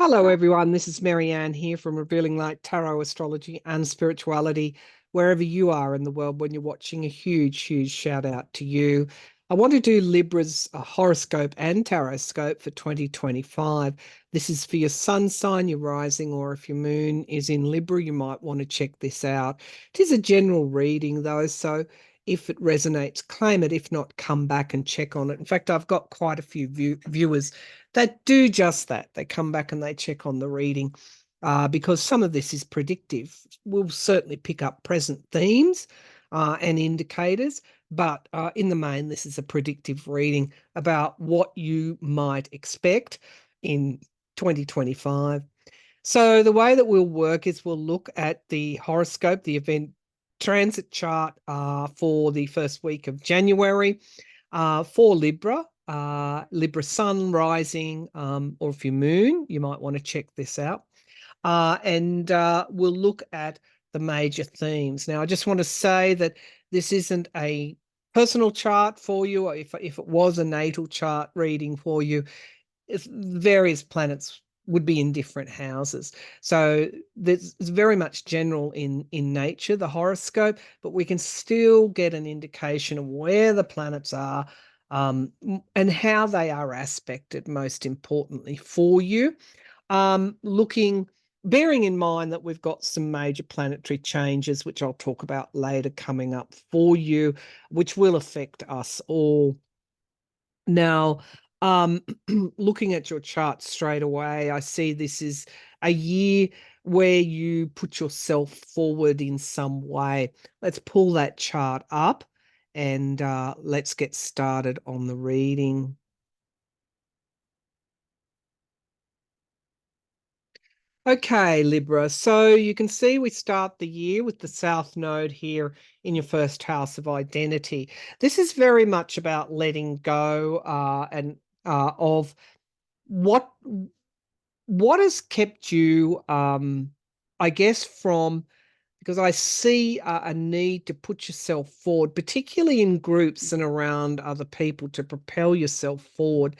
Hello, everyone. This is Maryann here from Revealing Light Tarot, Astrology, and Spirituality. Wherever you are in the world, when you're watching, a huge, huge shout out to you. I want to do Libra's horoscope and tarot scope for 2025. This is for your sun sign, your rising, or if your moon is in Libra, you might want to check this out. It is a general reading, though, so if it resonates, claim it. If not, come back and check on it. In fact, I've got quite a few viewers that do just that. They come back and they check on the reading because some of this is predictive. We'll certainly pick up present themes and indicators, but in the main, this is a predictive reading about what you might expect in 2025. So the way that we'll work is we'll look at the horoscope, the event transit chart for the first week of January for Libra. Libra sun, rising, or if your moon, you might want to check this out. And we'll look at the major themes. Now, I just want to say that this isn't a personal chart for you, or if it was a natal chart reading for you, various planets would be in different houses. So it's very much general in nature, the horoscope, but we can still get an indication of where the planets are and how they are aspected, most importantly for you. Bearing in mind that we've got some major planetary changes, which I'll talk about later, coming up for you, which will affect us all. Now, looking at your chart straight away, I see this is a year where you put yourself forward in some way. Let's pull that chart up and let's get started on the reading. Okay, Libra. So you can see we start the year with the South Node here in your first house of identity. This is very much about letting go and of what has kept you, I guess, because I see a need to put yourself forward, particularly in groups and around other people, to propel yourself forward.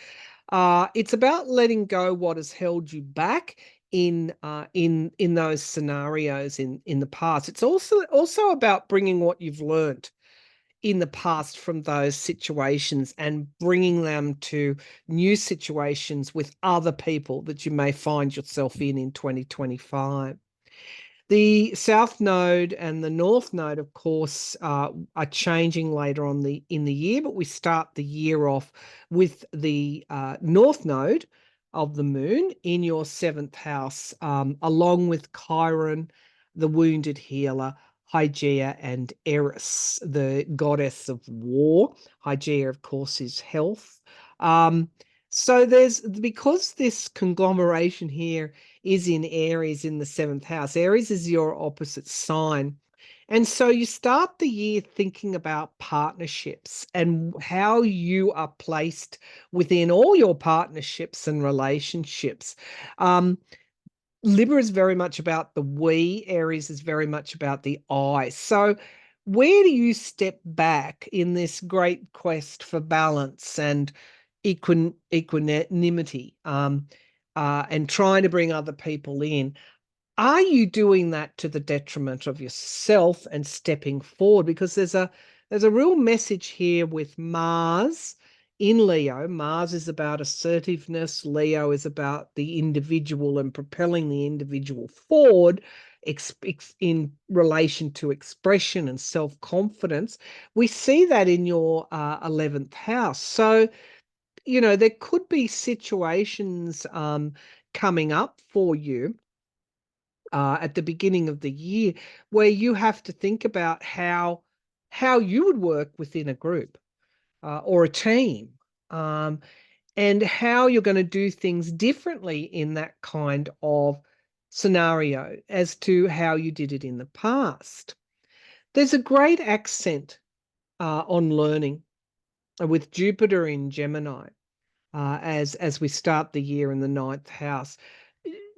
It's about letting go what has held you back in those scenarios in the past. It's also about bringing what you've learned in the past from those situations and bringing them to new situations with other people that you may find yourself in 2025. The South Node and the North Node, of course, are changing later on in the year, but we start the year off with the North Node of the Moon in your seventh house, along with Chiron, the wounded healer, Hygeia, and Eris, the goddess of war. Hygeia, of course, is health. So because this conglomeration here is in Aries in the seventh house. Aries is your opposite sign. And so you start the year thinking about partnerships and how you are placed within all your partnerships and relationships. Libra is very much about the we, Aries is very much about the I. So where do you step back in this great quest for balance and equanimity? And trying to bring other people in. Are you doing that to the detriment of yourself and stepping forward? Because there's a real message here with Mars in Leo. Mars is about assertiveness. Leo is about the individual and propelling the individual forward in relation to expression and self-confidence. We see that in your 11th house. So there could be situations coming up for you at the beginning of the year where you have to think about how you would work within a group or a team, and how you're going to do things differently in that kind of scenario as to how you did it in the past. There's a great accent on learning with Jupiter in Gemini. As we start the year in the ninth house.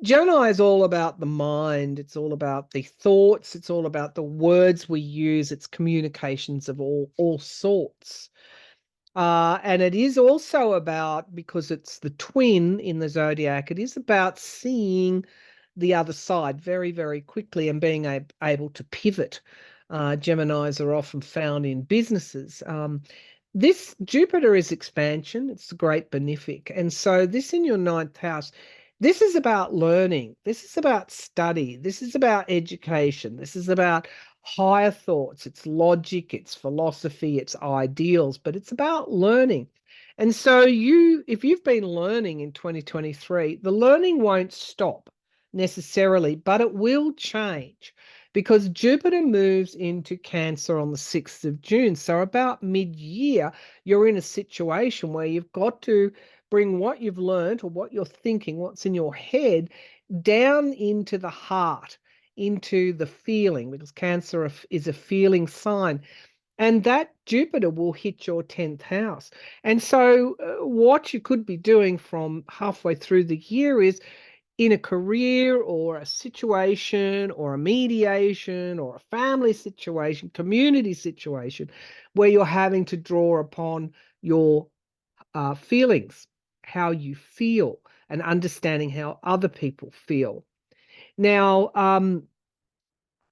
Gemini is all about the mind. It's all about the thoughts. It's all about the words we use. It's communications of all sorts. And it is also about, because it's the twin in the zodiac, it is about seeing the other side very, very quickly and being able to pivot. Geminis are often found in businesses. This Jupiter is expansion, it's the great benefic. And so this in your ninth house, this is about learning. This is about study. This is about education. This is about higher thoughts. It's logic, it's philosophy, it's ideals, but it's about learning. And so if you've been learning in 2023, the learning won't stop necessarily, but it will change because Jupiter moves into Cancer on the 6th of June. So about mid-year, you're in a situation where you've got to bring what you've learned or what you're thinking, what's in your head, down into the heart, into the feeling, because Cancer is a feeling sign. And that Jupiter will hit your 10th house. And so, what you could be doing from halfway through the year is in a career or a situation or a mediation or a family situation, community situation, where you're having to draw upon your feelings, how you feel, and understanding how other people feel. Now,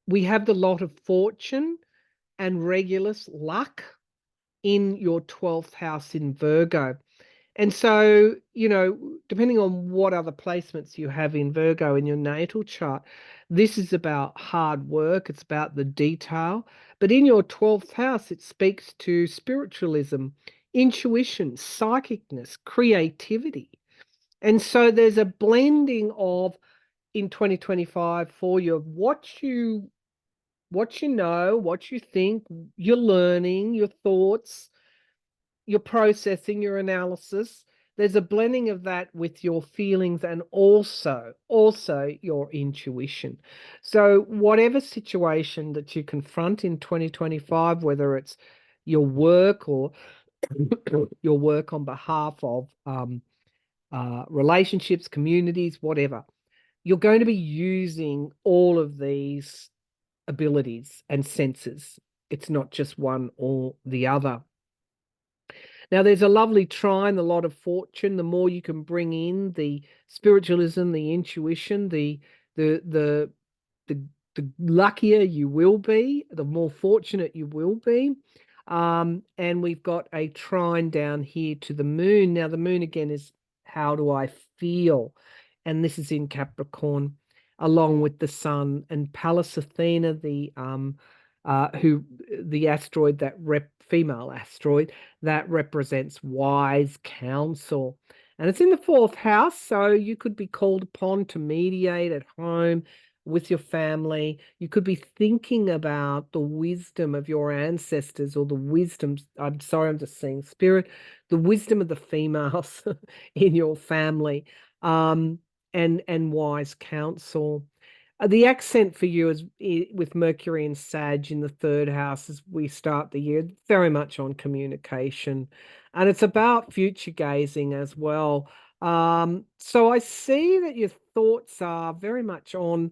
we have the lot of fortune and Regulus luck in your 12th house in Virgo. And so, depending on what other placements you have in Virgo in your natal chart, this is about hard work, it's about the detail. But in your 12th house, it speaks to spiritualism, intuition, psychicness, creativity. And so there's a blending of, in 2025, for you, of what you know, what you think, your learning, your thoughts, your processing, your analysis. There's a blending of that with your feelings and also your intuition. So whatever situation that you confront in 2025, whether it's your work or your work on behalf of relationships, communities, whatever, you're going to be using all of these abilities and senses. It's not just one or the other. Now, there's a lovely trine, the lot of fortune. The more you can bring in the spiritualism, the intuition, the the the, the luckier you will be, the more fortunate you will be. And we've got a trine down here to the moon. Now, the moon again is how do I feel? And this is in Capricorn, along with the sun and Pallas Athena, the asteroid female asteroid that represents wise counsel. And it's in the 4th house, so you could be called upon to mediate at home with your family. You could be thinking about the wisdom of your ancestors or the wisdom, I'm sorry, I'm just saying spirit, the wisdom of the females in your family, and wise counsel. The accent for you is with Mercury and Sag in the 3rd house as we start the year, very much on communication. And it's about future gazing as well. So I see that your thoughts are very much on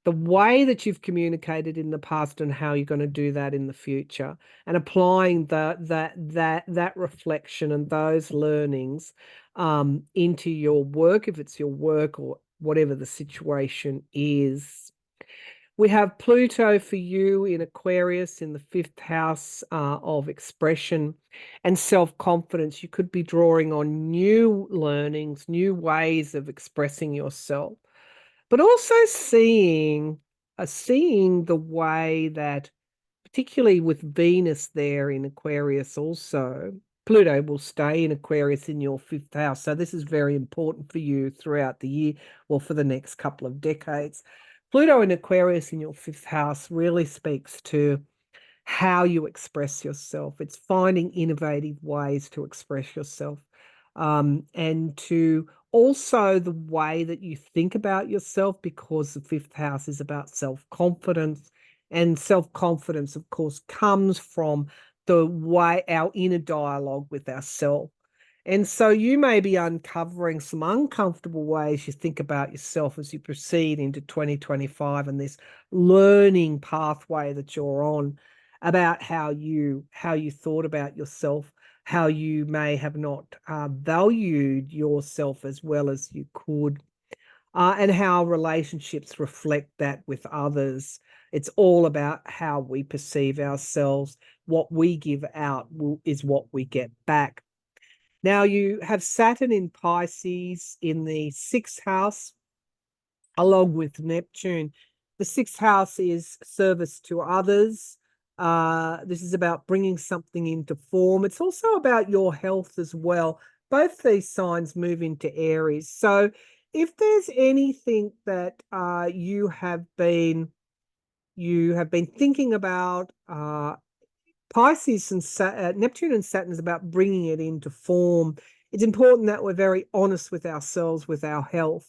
the way that you've communicated in the past and how you're going to do that in the future, and applying that reflection and those learnings into your work, if it's your work or whatever the situation is. We have Pluto for you in Aquarius in the 5th house of expression and self-confidence. You could be drawing on new learnings, new ways of expressing yourself, but also seeing the way that, particularly with Venus there in Aquarius also, Pluto will stay in Aquarius in your 5th house. So this is very important for you throughout the year, well, for the next couple of decades. Pluto in Aquarius in your 5th house really speaks to how you express yourself. It's finding innovative ways to express yourself, and to also the way that you think about yourself, because the 5th house is about self-confidence. And self-confidence, of course, comes from the way our inner dialogue with ourselves. And so you may be uncovering some uncomfortable ways you think about yourself as you proceed into 2025 and this learning pathway that you're on, about how you thought about yourself how you may have not valued yourself as well as you could, and how relationships reflect that with others. It's all about how we perceive ourselves. What we give out is what we get back. Now, you have Saturn in Pisces in the sixth house, along with Neptune. The sixth house is service to others. This is about bringing something into form. It's also about your health as well. Both these signs move into Aries. So if there's anything that you have been thinking about, Pisces and Neptune and Saturn is about bringing it into form. It's important that we're very honest with ourselves, with our health.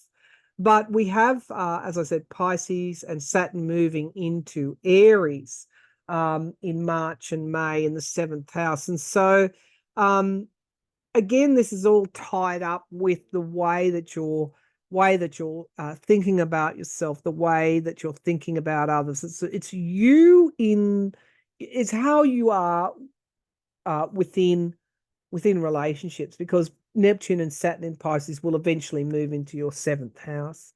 But we have, as I said, Pisces and Saturn moving into Aries in March and May in the seventh house. And so, again, this is all tied up with the way that you're thinking about yourself, the way that you're thinking about others. It's how you are within relationships, because Neptune and Saturn in Pisces will eventually move into your seventh house.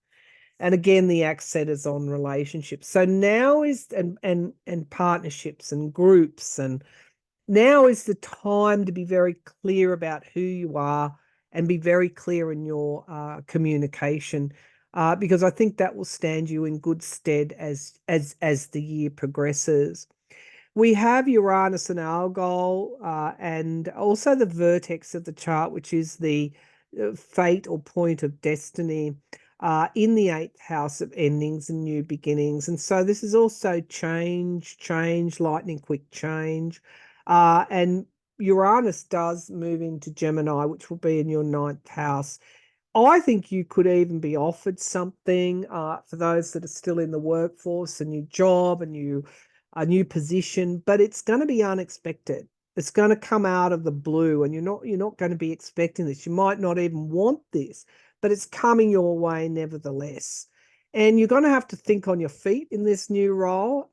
And again, the accent is on relationships. So now is and partnerships and groups, and now is the time to be very clear about who you are and be very clear in your communication, because I think that will stand you in good stead as the year progresses. We have Uranus and Algol, and also the vertex of the chart, which is the fate or point of destiny, in the eighth house of endings and new beginnings. And so this is also change, lightning quick change. And Uranus does move into Gemini, which will be in your ninth house. I think you could even be offered something, for those that are still in the workforce, a new job, a new position, but it's going to be unexpected. It's going to come out of the blue, and you're not going to be expecting this. You might not even want this, but it's coming your way nevertheless. And you're going to have to think on your feet in this new role.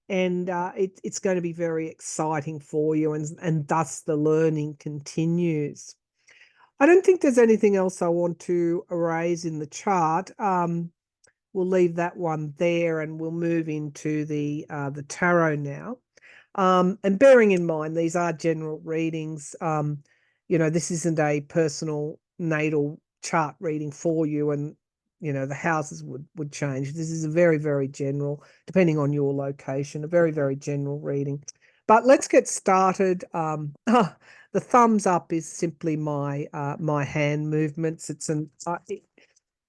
It's going to be very exciting for you, and thus the learning continues. I don't think there's anything else I want to raise in the chart. We'll leave that one there, and we'll move into the tarot now. And bearing in mind, these are general readings. This isn't a personal natal chart reading for you, and the houses would change. This is a very, very general, depending on your location, a very, very general reading. But let's get started. The thumbs up is simply my hand movements.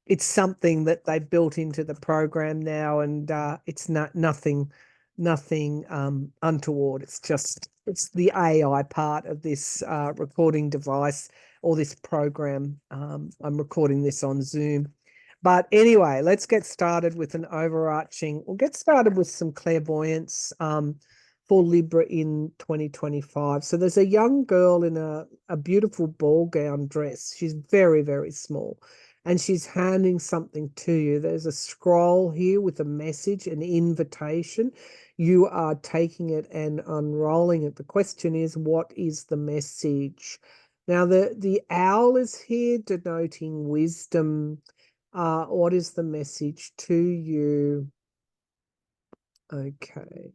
It's something that they built into the program now, and it's nothing untoward. It's the AI part of this recording device, or this program. I'm recording this on Zoom. But anyway, let's get started with we'll get started with some clairvoyance for Libra in 2025. So there's a young girl in a beautiful ball gown dress. She's very, very small, and she's handing something to you. There's a scroll here with a message, an invitation. You are taking it and unrolling it. The question is, what is the message? Now, the owl is here denoting wisdom. What is the message to you? Okay.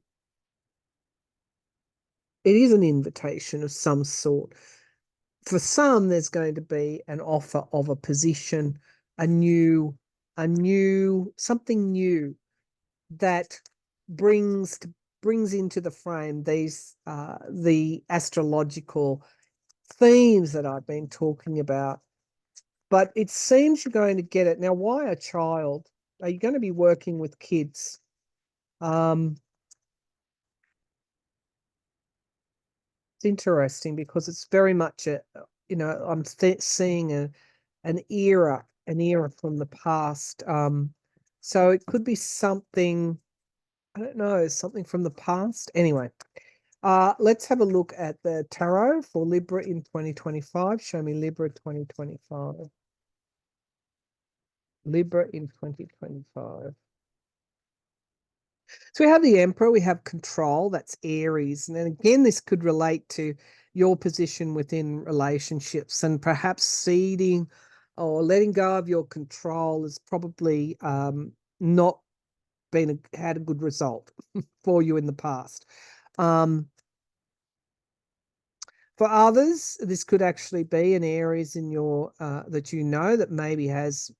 It is an invitation of some sort. For some, there's going to be an offer of a position, something new that brings into the frame the astrological themes that I've been talking about. But it seems you're going to get it. Now, why a child? Are you going to be working with kids? It's interesting, because it's very much I'm seeing an era from the past. So it could be something, I don't know, something from the past. Anyway, let's have a look at the tarot for Libra in 2025. Show me Libra 2025. Libra in 2025. So we have the Emperor, we have control, that's Aries. And then again, this could relate to your position within relationships, and perhaps ceding or letting go of your control has probably not had a good result for you in the past. For others, this could actually be in areas in your that you know that maybe has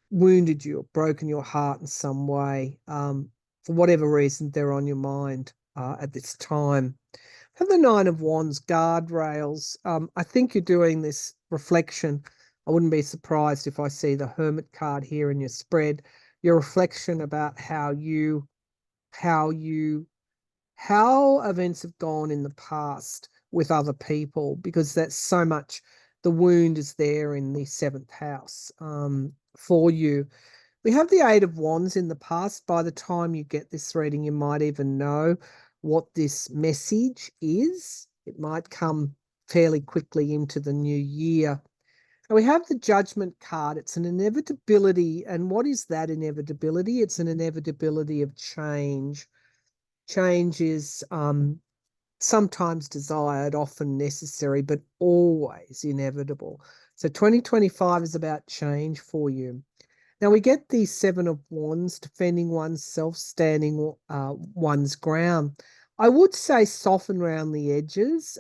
wounded you or broken your heart in some way. For whatever reason, they're on your mind at this time. Have the Nine of Wands, guardrails. I think you're doing this reflection. I wouldn't be surprised if I see the Hermit card here in your spread. Your reflection about how events have gone in the past with other people, because that's so much, the wound is there in the seventh house for you. We have the Eight of Wands in the past. By the time you get this reading, you might even know what this message is. It might come fairly quickly into the new year. And we have the Judgment card. It's an inevitability. And what is that inevitability? It's an inevitability of change. Change is sometimes desired, often necessary, but always inevitable. So 2025 is about change for you. Now we get the Seven of Wands, defending oneself, standing one's ground. I would say soften around the edges.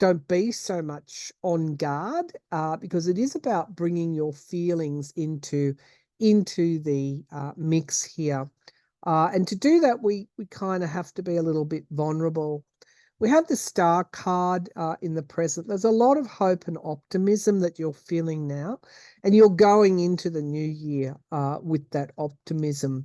Don't be so much on guard because it is about bringing your feelings into the mix here. And to do that, we kind of have to be a little bit vulnerable. We have the Star card in the present. There's a lot of hope and optimism that you're feeling now, and you're going into the new year with that optimism.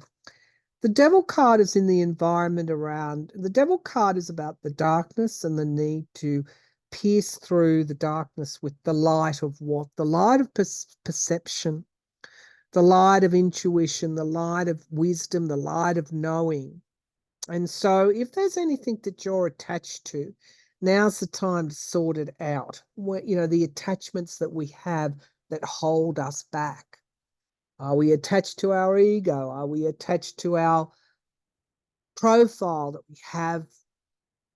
The Devil card is in the environment around. The Devil card is about the darkness and the need to pierce through the darkness with the light of what? The light of perception, the light of intuition, the light of wisdom, the light of knowing. And so if there's anything that you're attached to, now's the time to sort it out. The attachments that we have that hold us back. Are we attached to our ego? Are we attached to our profile that we have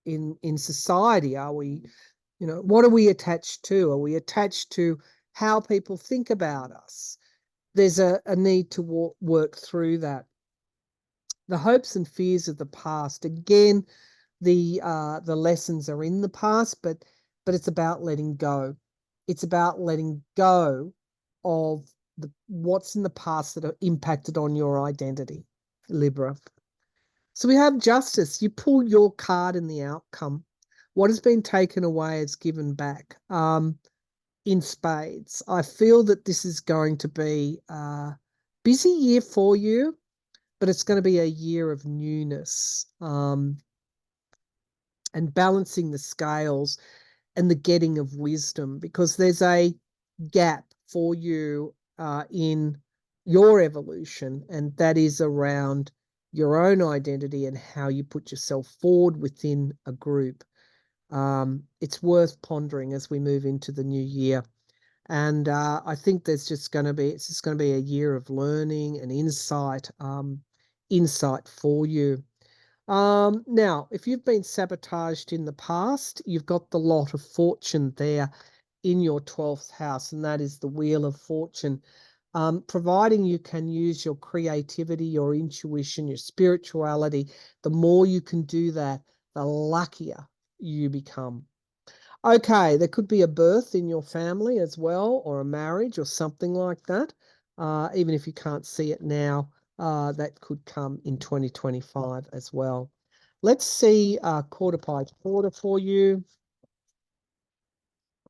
in society? Are we, what are we attached to? Are we attached to how people think about us? There's a need to work through that. The hopes and fears of the past. Again, the lessons are in the past, but it's about letting go. It's about letting go of what's in the past that are impacted on your identity, Libra. So we have Justice. You pull your card in the outcome. What has been taken away is given back in spades. I feel that this is going to be a busy year for you, but it's going to be a year of newness and balancing the scales and the getting of wisdom, because there's a gap for you in your evolution, and that is around your own identity and how you put yourself forward within a group. It's worth pondering as we move into the new year. And I think it's just going to be a year of learning and insight for you. Now, if you've been sabotaged in the past, you've got the Lot of Fortune there in your 12th house, and that is the Wheel of Fortune. Providing you can use your creativity, your intuition, your spirituality, the more you can do that, the luckier you become. Okay, there could be a birth in your family as well, or a marriage or something like that. Even if you can't see it now, that could come in 2025 as well. Let's see quarter by quarter for you.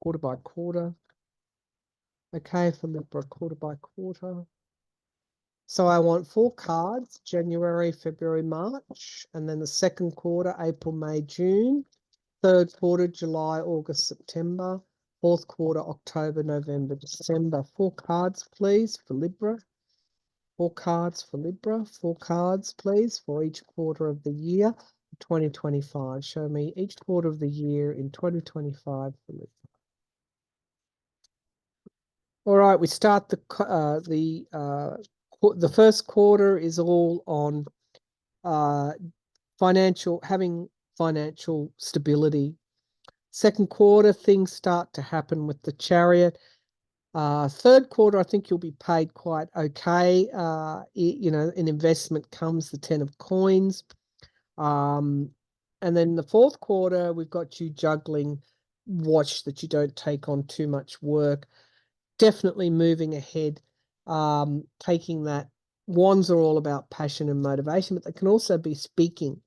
Quarter by quarter. Okay, for Libra, quarter by quarter. So I want 4 cards, January, February, March, and then the second quarter, April, May, June. Third quarter, July, August, September. Fourth quarter, October, November, December. 4 cards, please, for Libra. 4 cards for Libra. 4 cards, please, for each quarter of the year, 2025. Show me each quarter of the year in 2025 for Libra. All right, we start the first quarter is all on financial, having financial stability. Second quarter, things start to happen with the Chariot. Third quarter, I think you'll be paid quite okay. In investment comes the 10 of coins. And then the fourth quarter, we've got you juggling. Watch that you don't take on too much work. Definitely moving ahead, taking that. Wands are all about passion and motivation, but they can also be speaking,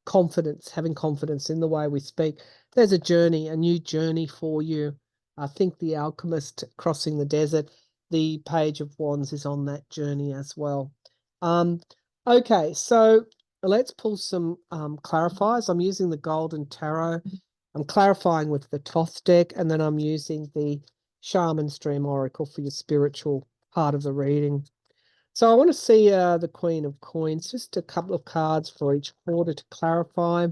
confidence, having confidence in the way we speak. There's a journey, a new journey for you. I think the alchemist crossing the desert, the Page of Wands is on that journey as well. Okay, so let's pull some clarifiers. I'm using the Golden Tarot. I'm clarifying with the Thoth deck, and then I'm using the Shaman's Dream Oracle for your spiritual part of the reading. So I want to see the Queen of Coins, just a couple of cards for each quarter to clarify.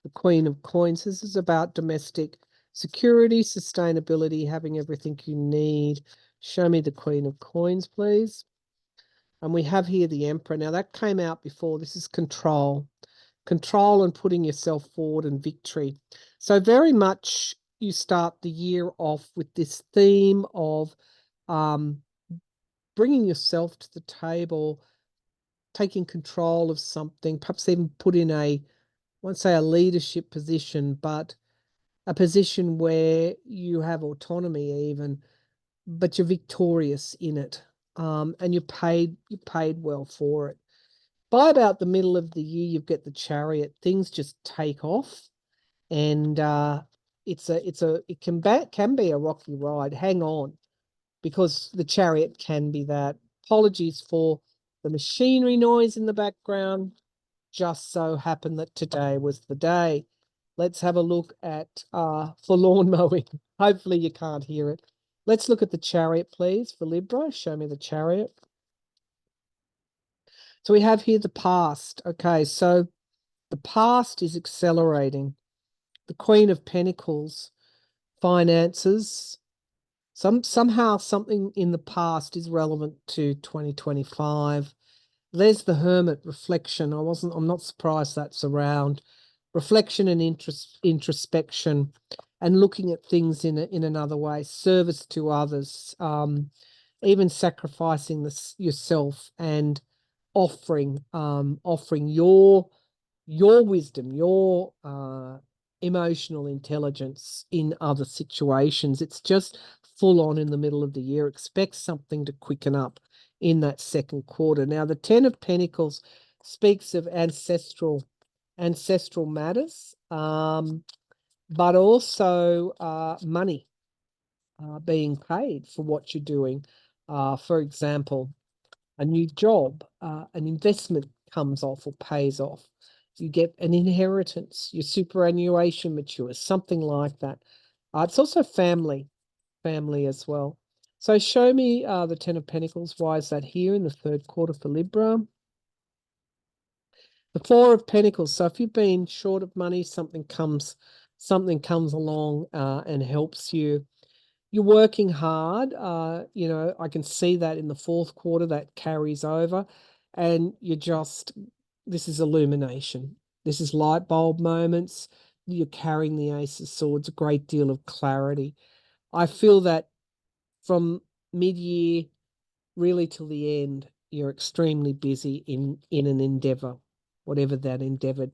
The Queen of Coins, this is about domestic security, sustainability, having everything you need. Show me the Queen of Coins, please. And we have here the Emperor. Now that came out before. This is control. Control and putting yourself forward and victory. So very much you start the year off with this theme of bringing yourself to the table, taking control of something, perhaps even put in I won't say a leadership position, but a position where you have autonomy even, but you're victorious in it. And you're paid well for it. By about the middle of the year, you get the Chariot. Things just take off, and it can be a rocky ride. Hang on, because the Chariot can be that. Apologies for the machinery noise in the background. Just so happened that today was the day. Let's have a look at for lawn mowing. Hopefully you can't hear it. Let's look at the Chariot, please, for Libra. Show me the Chariot. So we have here the past. Okay, so the past is accelerating. The Queen of Pentacles, finances. Somehow something in the past is relevant to 2025. There's the Hermit, reflection. I'm not surprised that's around. Reflection and introspection, and looking at things in another way, service to others, even sacrificing yourself and offering your wisdom, your emotional intelligence in other situations. It's just full on in the middle of the year. Expect something to quicken up in that second quarter. Now, the 10 of Pentacles speaks of ancestral matters, but also money being paid for what you're doing. For example, a new job, an investment comes off or pays off. You get an inheritance, your superannuation matures, something like that. It's also family as well. So show me the 10 of Pentacles. Why is that here in the third quarter for Libra? The Four of Pentacles. So if you've been short of money, something comes along and helps you. You're working hard. I can see that in the fourth quarter that carries over, and this is illumination. This is light bulb moments. You're carrying the Ace of Swords, a great deal of clarity. I feel that from mid-year really till the end, you're extremely busy in an endeavor, whatever that endeavor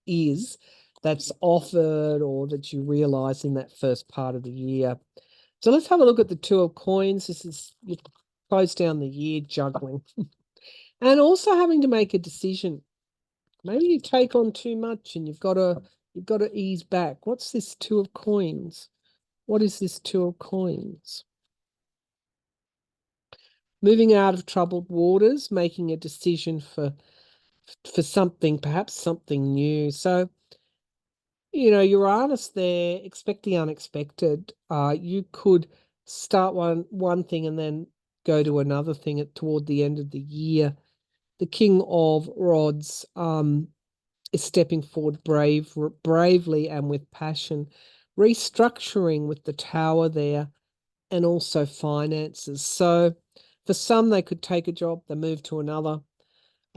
is that's offered or that you realize in that first part of the year. So let's have a look at the Two of Coins. This is, you close down the year juggling and also having to make a decision. Maybe you take on too much and you've got to ease back. What's this Two of Coins? What is this Two of Coins? Moving out of troubled waters, making a decision for something, perhaps something new. So, Uranus there, expect the unexpected. You could start one thing and then go to another thing toward the end of the year. The King of Rods is stepping forward bravely and with passion, restructuring with the Tower there, and also finances. So for some, they could take a job, they move to another.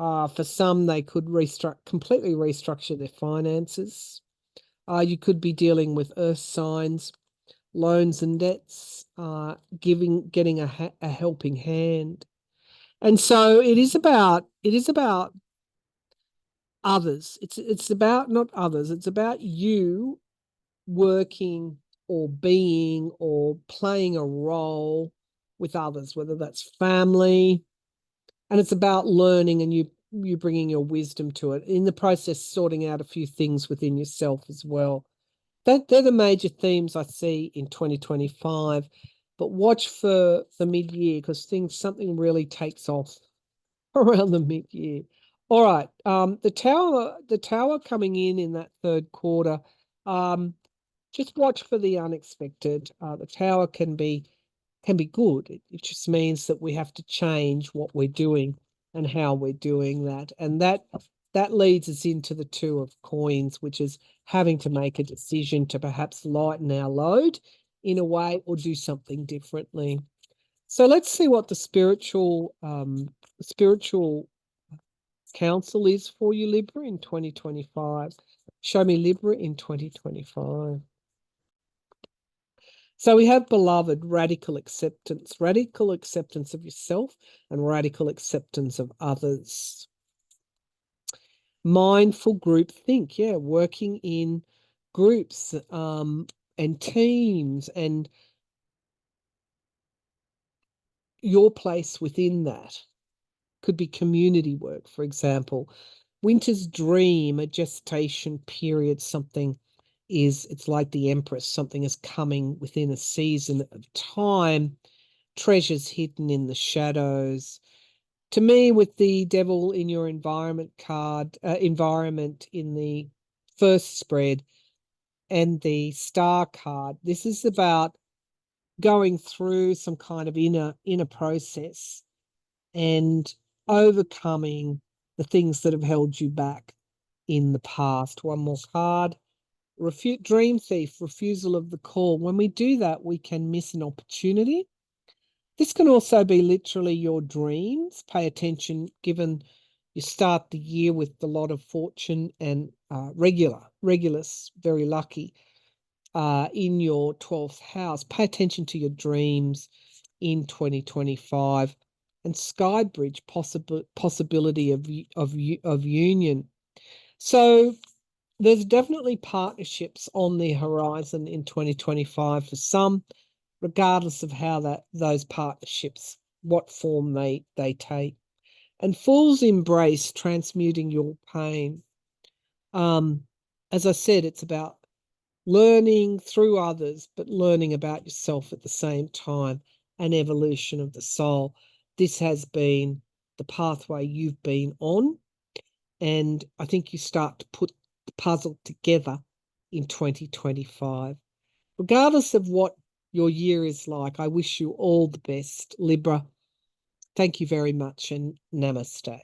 For some, they could completely restructure their finances. You could be dealing with earth signs, loans and debts, getting a helping hand. And so it is about others. It's about not others. It's about you working or being or playing a role with others, whether that's family, and it's about learning and you bringing your wisdom to it. In the process, sorting out a few things within yourself as well. They're the major themes I see in 2025. But watch for the mid-year because something really takes off around the mid-year. All right. The tower coming in that third quarter. Just watch for the unexpected. The tower can be good. It just means that we have to change what we're doing and how we're doing that. And that leads us into the two of coins, which is having to make a decision to perhaps lighten our load in a way or do something differently. So let's see what the spiritual counsel is for you, Libra, in 2025. Show me Libra in 2025. So we have, beloved, radical acceptance of yourself and radical acceptance of others. Mindful group think, yeah, working in groups and teams and your place within that. Could be community work, for example. Winter's dream, a gestation period, it's like the Empress, something is coming within a season of time, treasures hidden in the shadows. To me, with the devil in your environment card, environment in the first spread and the star card, this is about going through some kind of inner process and overcoming the things that have held you back in the past. One more card. Dream thief, refusal of the call. When we do that, we can miss an opportunity. This can also be literally your dreams. Pay attention, given you start the year with a lot of fortune and Regulus, very lucky, in your 12th house. Pay attention to your dreams in 2025. And Skybridge, possibility of union. So there's definitely partnerships on the horizon in 2025 for some, regardless of how those partnerships, what form they take. And Fool's embrace, transmuting your pain. As I said, it's about learning through others, but learning about yourself at the same time, an evolution of the soul. This has been the pathway you've been on. And I think you start to put the puzzle together in 2025. Regardless of what your year is like, I wish you all the best, Libra. Thank you very much and namaste.